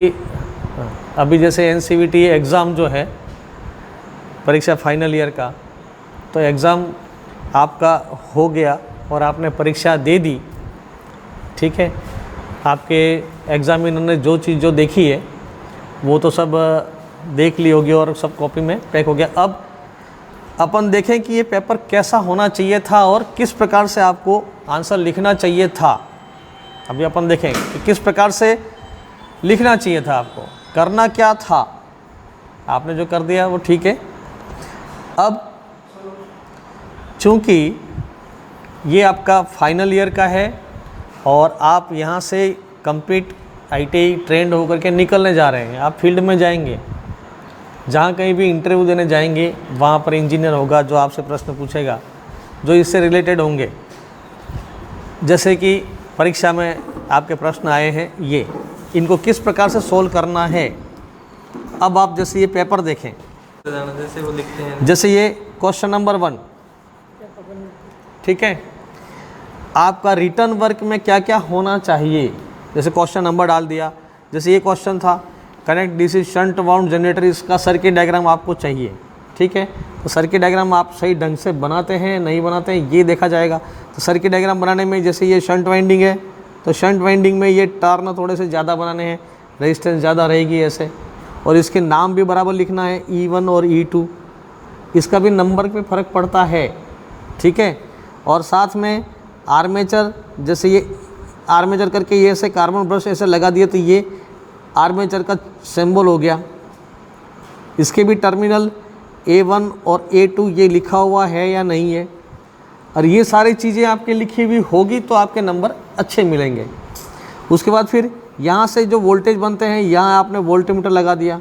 अभी जैसे NCVT exam जो है परीक्षा फाइनल ईयर का, तो एग्ज़ाम आपका हो गया और आपने परीक्षा दे दी, ठीक है। आपके एग्ज़ामिनर ने जो चीज़ जो देखी है वो तो सब देख ली होगी और सब कॉपी में पैक हो गया। अब अपन देखें कि ये पेपर कैसा होना चाहिए था और किस प्रकार से आपको आंसर लिखना चाहिए था। अभी अपन देखें कि किस प्रकार से लिखना चाहिए था, आपको करना क्या था। आपने जो कर दिया वो ठीक है। अब चूँकि ये आपका फाइनल ईयर का है और आप यहाँ से कंप्लीट आईटीआई ट्रेंड होकर के निकलने जा रहे हैं, आप फील्ड में जाएंगे, जहाँ कहीं भी इंटरव्यू देने जाएंगे वहाँ पर इंजीनियर होगा जो आपसे प्रश्न पूछेगा जो इससे रिलेटेड होंगे। जैसे कि परीक्षा में आपके प्रश्न आए हैं, ये इनको किस प्रकार से सोल्व करना है। अब आप जैसे ये पेपर देखें, जैसे वो लिखते हैं, जैसे ये क्वेश्चन नंबर 1, ठीक है। आपका रिटर्न वर्क में क्या क्या होना चाहिए, जैसे क्वेश्चन नंबर डाल दिया। जैसे ये क्वेश्चन था connect DC shunt wound generator, इसका सर्किट डायग्राम आपको चाहिए, ठीक है। तो सर्किट डायग्राम आप सही ढंग से बनाते हैं नहीं बनाते हैं ये देखा जाएगा। तो सर्किट डायग्राम बनाने में जैसे ये शंट वाइंडिंग है तो शंट वाइंडिंग में ये टर्न थोड़े से ज़्यादा बनाने हैं, रेजिस्टेंस ज़्यादा रहेगी ऐसे, और इसके नाम भी बराबर लिखना है E1 और E2, इसका भी नंबर पे फ़र्क पड़ता है, ठीक है। और साथ में आर्मेचर, जैसे ये आर्मेचर करके ये ऐसे कार्बन ब्रश ऐसे लगा दिए तो ये आर्मेचर का सिंबल हो गया। इसके भी टर्मिनल A1 और A2 ये लिखा हुआ है या नहीं है, और ये सारी चीज़ें आपके लिखी हुई होगी तो आपके नंबर अच्छे मिलेंगे। उसके बाद फिर यहाँ से जो वोल्टेज बनते हैं, यहाँ आपने वोल्टमीटर लगा दिया,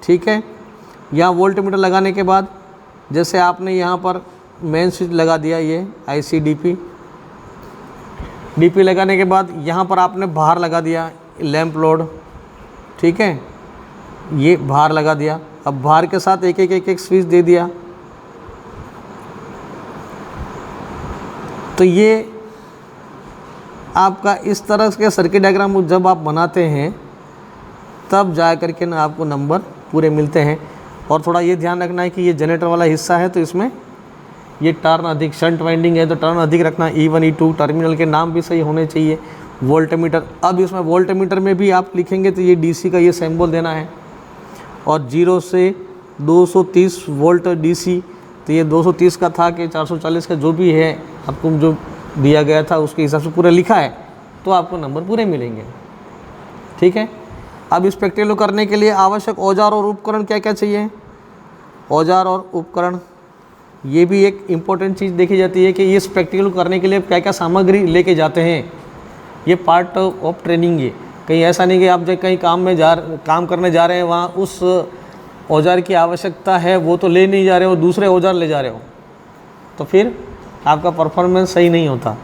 ठीक है। यहाँ वोल्टमीटर लगाने के बाद जैसे आपने यहाँ पर मेन स्विच लगा दिया, ये IC DP लगाने के बाद यहाँ पर आपने बाहर लगा दिया लैंप लोड, ठीक है, ये बाहर लगा दिया। अब बाहर के साथ एक एक स्विच दे दिया। तो ये आपका इस तरह के सर्किट डायग्राम जब आप बनाते हैं तब जा कर के ना आपको नंबर पूरे मिलते हैं। और थोड़ा ये ध्यान रखना है कि ये जनरेटर वाला हिस्सा है तो इसमें ये टर्न अधिक, शंट वाइंडिंग है तो टर्न अधिक रखना, E1 E2 टर्मिनल के नाम भी सही होने चाहिए। वोल्टमीटर, अब इसमें वोल्टमीटर में भी आप लिखेंगे तो ये DC का ये सिंबल देना है, और 0 से 230 वोल्ट DC, तो ये 230 का था कि 440 का जो भी है आपको जो दिया गया था उसके हिसाब से पूरा लिखा है तो आपको नंबर पूरे मिलेंगे, ठीक है। अब इस प्रैक्टिकल करने के लिए आवश्यक औजार और उपकरण क्या क्या चाहिए। औजार और उपकरण ये भी एक इम्पोर्टेंट चीज़ देखी जाती है कि इस प्रैक्टिकल करने के लिए क्या क्या सामग्री लेके जाते हैं। ये पार्ट ऑफ ट्रेनिंग है। कहीं ऐसा नहीं कि आप जब कहीं काम करने जा रहे हैं वहाँ उस औजार की आवश्यकता है वो तो ले नहीं जा रहे हो, दूसरे औजार ले जा रहे हो, तो फिर आपका परफॉर्मेंस सही नहीं होता।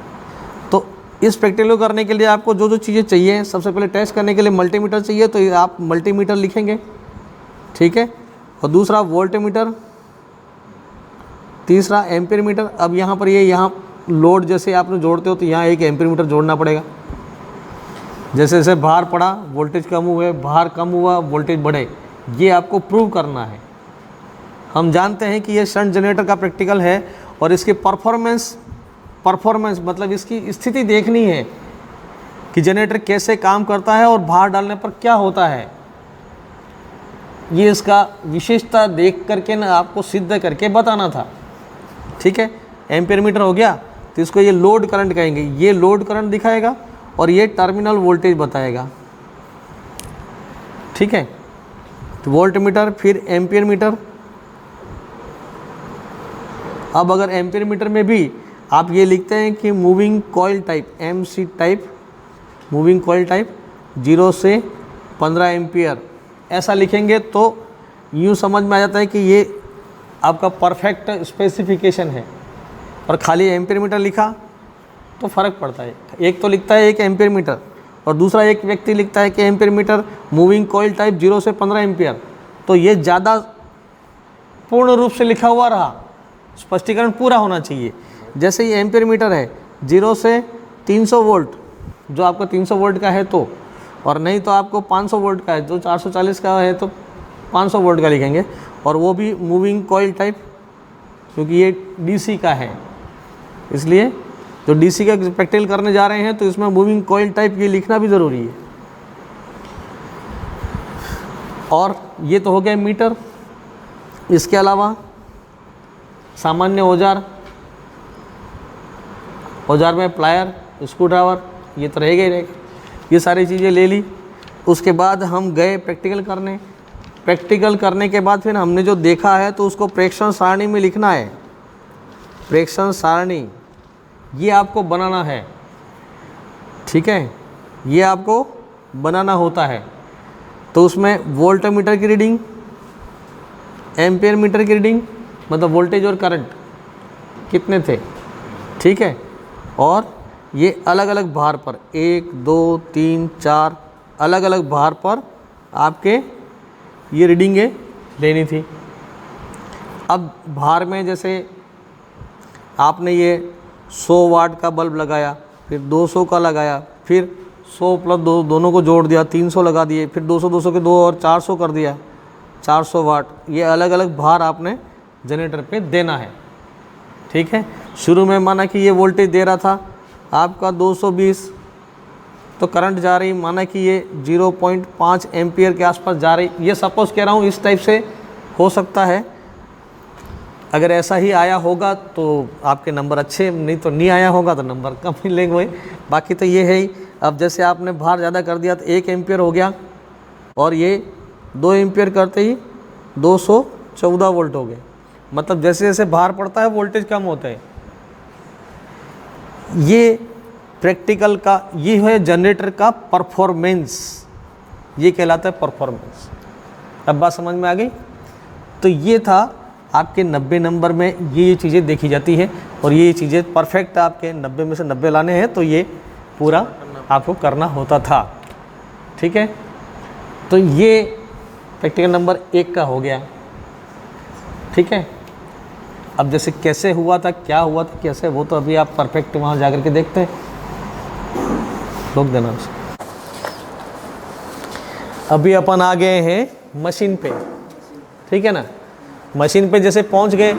तो इस प्रैक्टिकल करने के लिए आपको जो जो चीज़ें चाहिए, सबसे पहले टेस्ट करने के लिए मल्टीमीटर चाहिए तो आप मल्टीमीटर लिखेंगे, ठीक है। और दूसरा वोल्टमीटर, तीसरा एम्पीयर मीटर। अब यहाँ पर यहाँ लोड जैसे आपने जोड़ते हो तो यहाँ एक एम्पीयर मीटर जोड़ना पड़ेगा। जैसे जैसे बाहर पड़ा वोल्टेज कम हुए, बाहर कम हुआ वोल्टेज बढ़े, ये आपको प्रूव करना है। हम जानते हैं कि ये शंट जनरेटर का प्रैक्टिकल है और इसकी परफॉर्मेंस मतलब इसकी स्थिति देखनी है कि जनरेटर कैसे काम करता है और बाहर डालने पर क्या होता है। ये इसका विशेषता देख करके ना आपको सिद्ध करके बताना था, ठीक है। एम्पीयर मीटर हो गया तो इसको ये लोड करंट कहेंगे, ये लोड करंट दिखाएगा और ये टर्मिनल वोल्टेज बताएगा, ठीक है। तो वोल्ट मीटर, फिर एम्पीयर मीटर। अब अगर एम्पीयर मीटर में भी आप ये लिखते हैं कि moving coil type, MC type, moving coil type 0 से 15 एम्पियर, ऐसा लिखेंगे तो यूँ समझ में आ जाता है कि ये आपका परफेक्ट स्पेसिफिकेशन है। और खाली एम्पीयर मीटर लिखा तो फ़र्क पड़ता है। एक तो लिखता है एक एम्पीयर मीटर और दूसरा एक व्यक्ति लिखता है कि ampere meter moving coil type 0 से 15 एम्पियर, तो ये ज़्यादा पूर्ण रूप से लिखा हुआ रहा, स्पष्टीकरण पूरा होना चाहिए। जैसे ये एम्पीयर मीटर है 0 से 300 वोल्ट, जो आपका 300 वोल्ट का है तो और नहीं तो आपको 500 वोल्ट का है, जो 440 का है तो 500 वोल्ट का लिखेंगे, और वो भी मूविंग कॉइल टाइप, क्योंकि ये डीसी का है, इसलिए जो डीसी का प्रैक्टिकल करने जा रहे हैं तो इसमें मूविंग कॉइल टाइप ये लिखना भी ज़रूरी है। और ये तो हो गया मीटर। इसके अलावा सामान्य औजार में प्लायर, स्क्रू ड्राइवर, ये तो रहेगा ही रहेगा। ये सारी चीज़ें ले ली। उसके बाद हम गए प्रैक्टिकल करने। प्रैक्टिकल करने के बाद फिर हमने जो देखा है तो उसको प्रेक्षण सारणी में लिखना है। प्रेक्षण सारणी ये आपको बनाना है, ठीक है, ये आपको बनाना होता है। तो उसमें वोल्ट मीटर की रीडिंग, एम्पियर मीटर की रीडिंग, मतलब वोल्टेज और करंट कितने थे, ठीक है, और ये अलग अलग भार पर 1 2 3 4 अलग अलग भार पर आपके ये रीडिंगें लेनी थी। अब भार में जैसे आपने ये 100 वाट का बल्ब लगाया, फिर 200 का लगाया, फिर 100 प्लस 2 दोनों को जोड़ दिया, 300 लगा दिए, फिर 200 200 के 2 और 400 कर दिया, 400 वाट। ये अलग अलग भार आपने जनरेटर पे देना है, ठीक है। शुरू में माना कि ये वोल्टेज दे रहा था आपका 220, तो करंट जा रही, माना कि ये 0.5 एम्पियर के आसपास जा रही। ये सपोज कह रहा हूँ, इस टाइप से हो सकता है। अगर ऐसा ही आया होगा तो आपके नंबर अच्छे, नहीं तो नहीं आया होगा तो नंबर कम मिलेंगे वही। बाकी तो ये है ही। अब जैसे आपने भार ज़्यादा कर दिया तो 1 एम्पियर हो गया, और ये 2 एम्पियर करते ही 214 वोल्ट हो गए। मतलब जैसे जैसे भार पड़ता है वोल्टेज कम होता है। ये प्रैक्टिकल का ये है जनरेटर का परफॉर्मेंस, ये कहलाता है परफॉर्मेंस। अब बात समझ में आ गई। तो ये था आपके 90 नंबर में ये चीज़ें देखी जाती है, और ये चीज़ें परफेक्ट आपके 90 में से 90 लाने हैं, तो ये पूरा आपको करना होता था, ठीक है। तो ये प्रैक्टिकल नंबर 1 का हो गया, ठीक है। अब जैसे कैसे हुआ था, क्या हुआ था, कैसे, वो तो अभी आप परफेक्ट वहाँ जा कर के देखते हैं। रोक देना उसे। अभी अपन आ गए हैं मशीन पे, ठीक है ना। मशीन पे जैसे पहुंच गए,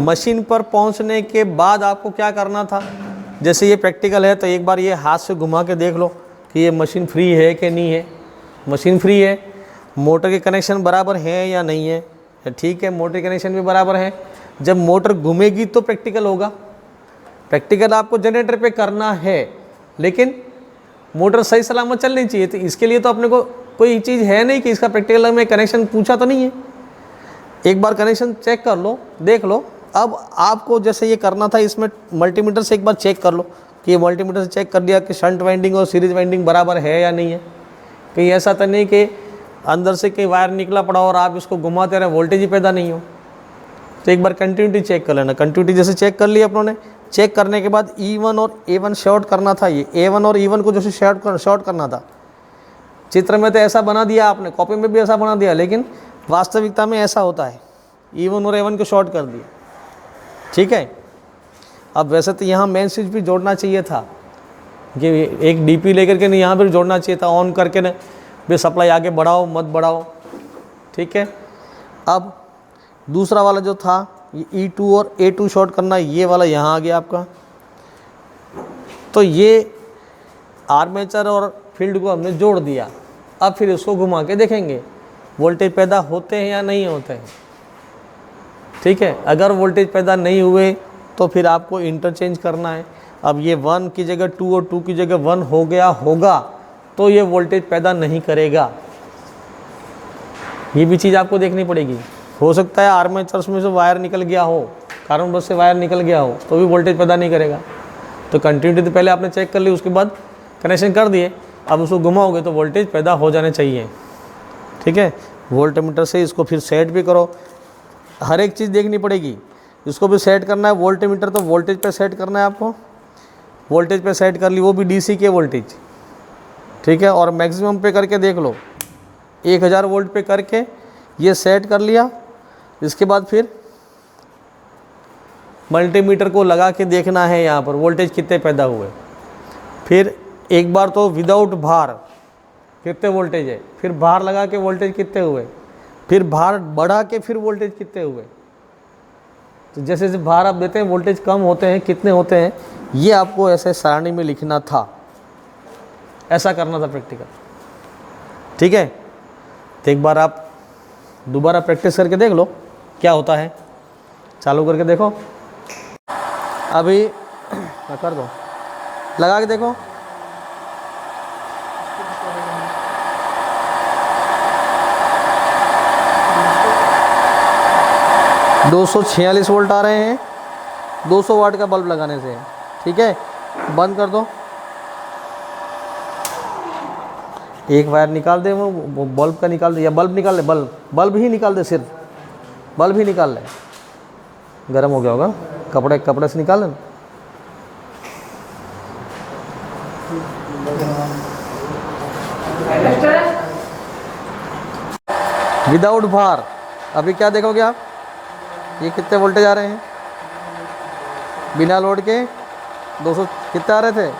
मशीन पर पहुंचने के बाद आपको क्या करना था। जैसे ये प्रैक्टिकल है तो एक बार ये हाथ से घुमा के देख लो कि ये मशीन फ्री है कि नहीं है। मशीन फ्री है, मोटर के कनेक्शन बराबर हैं या नहीं है, ठीक है, मोटर कनेक्शन भी बराबर है। जब मोटर घूमेगी तो प्रैक्टिकल होगा। प्रैक्टिकल आपको जनरेटर पे करना है, लेकिन मोटर सही सलामत चलनी चाहिए। तो इसके लिए तो अपने को कोई चीज़ है नहीं कि इसका प्रैक्टिकल में कनेक्शन पूछा तो नहीं है। एक बार कनेक्शन चेक कर लो, देख लो। अब आपको जैसे ये करना था, इसमें मल्टीमीटर से एक बार चेक कर लो कि ये मल्टीमीटर से चेक कर लिया कि शंट वाइंडिंग और सीरीज वाइंडिंग बराबर है या नहीं है। कहीं ऐसा तो नहीं कि अंदर से कहीं वायर निकला पड़ा और आप इसको घुमाते रहे, वोल्टेज ही पैदा नहीं हो। तो एक बार कंटिन्यूटी चेक कर लेना। कंटिन्यूटी जैसे चेक कर लिया अपनों ने, चेक करने के बाद E1 और A1 शॉर्ट करना था। ये A1 और E1 को जैसे शॉर्ट करना था। चित्र में तो ऐसा बना दिया आपने, कॉपी में भी ऐसा बना दिया, लेकिन वास्तविकता में ऐसा होता है। E1 और A1 को शॉर्ट कर दिया, ठीक है। अब वैसे तो यहाँ मेन स्विच भी जोड़ना चाहिए था, कि एक DP लेकर के नहीं, यहाँ पर जोड़ना चाहिए था, ऑन करके ना भी सप्लाई आगे बढ़ाओ मत बढ़ाओ, ठीक है। अब दूसरा वाला जो था ये E2 और A2 शॉर्ट करना, ये वाला यहाँ आ गया आपका। तो ये आर्मेचर और फील्ड को हमने जोड़ दिया। अब फिर इसको घुमा के देखेंगे वोल्टेज पैदा होते हैं या नहीं होते हैं, ठीक है। अगर वोल्टेज पैदा नहीं हुए तो फिर आपको इंटरचेंज करना है। अब ये 1 की जगह 2 और 2 की जगह 1 हो गया होगा तो ये वोल्टेज पैदा नहीं करेगा। ये भी चीज़ आपको देखनी पड़ेगी। हो सकता है आर्मेचर में से वायर निकल गया हो, कारण बस से वायर निकल गया हो, तो भी वोल्टेज पैदा नहीं करेगा। तो कंटिन्यूटी तो पहले आपने चेक कर ली, उसके बाद कनेक्शन कर दिए। अब उसको घुमाओगे तो वोल्टेज पैदा हो जाने चाहिए, ठीक है। वोल्टमीटर से इसको फिर सेट भी करो, हर एक चीज़ देखनी पड़ेगी। इसको भी सेट करना है, वोल्टमीटर तो वोल्टेज पे सेट करना है आपको। वोल्टेज पे सेट कर ली, वो भी DC के वोल्टेज, ठीक है। और मैक्सिमम पे करके देख लो, 1000 वोल्ट पे करके ये सेट कर लिया। इसके बाद फिर मल्टीमीटर को लगा के देखना है यहाँ पर वोल्टेज कितने पैदा हुए। फिर एक बार तो विदाउट भार कितने वोल्टेज है, फिर भार लगा के वोल्टेज कितने हुए, फिर भार बढ़ा के फिर वोल्टेज कितने हुए। तो जैसे जैसे भार आप देते हैं वोल्टेज कम होते हैं, कितने होते हैं, ये आपको ऐसे सारणी में लिखना था, ऐसा करना था प्रैक्टिकल। ठीक है, तो एक बार आप दोबारा प्रैक्टिस करके देख लो क्या होता है, चालू करके देखो। अभी कर दो, लगा के देखो। $246 वोल्ट आ रहे हैं 200 वाट का बल्ब लगाने से। ठीक है, बंद कर दो। एक वायर निकाल दे, वो बल्ब का निकाल दे, या बल्ब निकाल ले, बल्ब ही निकाल दे, सिर्फ बल्ब ही निकाल ले। गर्म हो गया होगा, कपड़े से निकाल लेना। विदाउट भार अभी क्या देखोगे आप, ये कितने वोल्टेज आ रहे हैं बिना लोड के, 200 कितने आ रहे थे,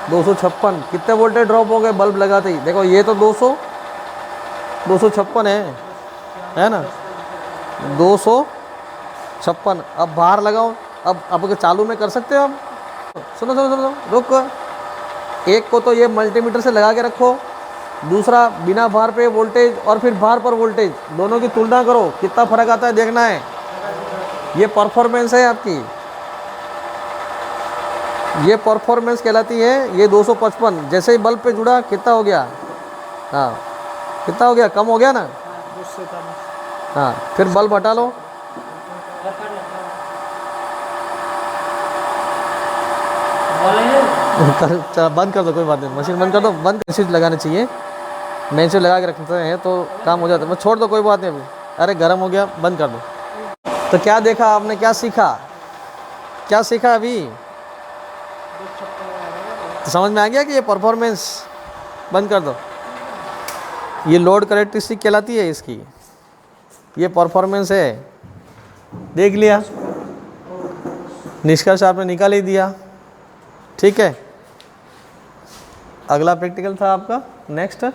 256। कितने वोल्टेज ड्रॉप हो गए बल्ब लगाते ही, देखो ये तो 256 है ना, 256। अब बाहर लगाओ, अब चालू में कर सकते हो आप। सुनो सुनो सुनो, रुक, एक को तो ये मल्टीमीटर से लगा के रखो, दूसरा बिना भार पे वोल्टेज और फिर भार पर वोल्टेज, दोनों की तुलना करो, कितना फर्क आता है देखना है। ये परफॉर्मेंस है आपकी, ये परफॉर्मेंस कहलाती है। ये 255 जैसे ही बल्ब पे जुड़ा कितना हो गया, हाँ कितना हो गया, कम हो गया ना, हाँ फिर बल्ब हटा लो। बंद कर दो, कोई बात नहीं, मशीन बंद कर दो, बंद स्विच लगाने चाहिए, मेन स्विच लगा के रखते हैं तो काम हो जाता है। छोड़ दो, कोई बात नहीं, अभी अरे गर्म हो गया, बंद कर दो। तो क्या देखा आपने, क्या सीखा, क्या सीखा अभी, तो समझ में आ गया कि ये परफॉर्मेंस। बंद कर दो, ये लोड कैरेक्टरिस्टिक कहलाती है इसकी, ये परफॉर्मेंस है। देख लिया, निष्कर्ष आपने निकाल ही दिया। ठीक है, अगला प्रैक्टिकल था आपका नेक्स्ट